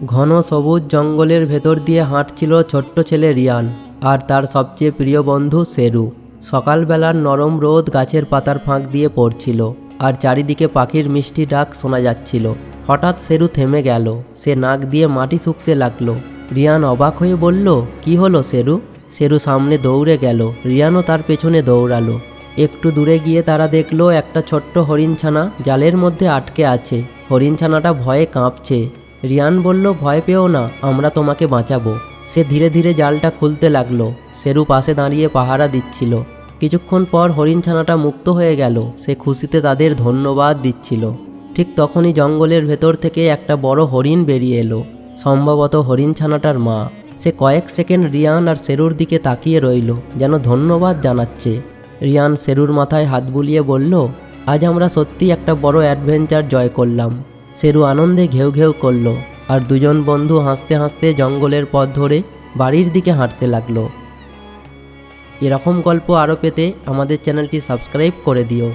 ঘন সবুজ জঙ্গলের ভেতর দিয়ে হাঁটছিল ছোট্ট ছেলে রিয়ান আর তার সবচেয়ে প্রিয় বন্ধু শেরু। সকালবেলার নরম রোদ গাছের পাতার ফাঁক দিয়ে পড়ছিল আর চারিদিকে পাখির মিষ্টি ডাক শোনা যাচ্ছিল। হঠাৎ শেরু থেমে গেল, সে নাক দিয়ে মাটি শুঁকতে লাগলো। রিয়ান অবাক হয়ে বলল, কি হলো শেরু? শেরু সামনে দৌড়ে গেল, রিয়ানও তার পেছনে দৌড়ালো। একটু দূরে গিয়ে তারা দেখলো একটা ছোট্ট হরিণছানা জালের মধ্যে আটকে আছে। হরিণছানাটা ভয়ে কাঁপছে। রিয়ান বলল, ভয় পেও না, আমরা তোমাকে বাঁচাবো। সে ধীরে ধীরে জালটা খুলতে লাগলো। শেরু পাশে দাঁড়িয়ে পাহারা দিচ্ছিল। কিছুক্ষণ পর হরিণছানাটা মুক্ত হয়ে গেল। সে খুশিতে তাদের ধন্যবাদ দিচ্ছিল। ঠিক তখনই জঙ্গলের ভেতর থেকে একটা বড় হরিণ বেরিয়ে এলো, সম্ভবত হরিণছানাটার মা। সে কয়েক সেকেন্ড রিয়ান আর শেরুর দিকে তাকিয়ে রইল, যেন ধন্যবাদ জানাচ্ছে। রিয়ান শেরুর মাথায় হাত বুলিয়ে বলল, আজ আমরা সত্যি একটা বড় অ্যাডভেঞ্চার জয় করলাম। শেরু আনন্দে ঘেউ ঘেউ করল আর দুজন বন্ধু হাসতে হাসতে জঙ্গলের পথ ধরে বাড়ির দিকে হাঁটতে লাগলো। এরকম গল্প আরও পেতে আমাদের চ্যানেলটি সাবস্ক্রাইব করে দিও।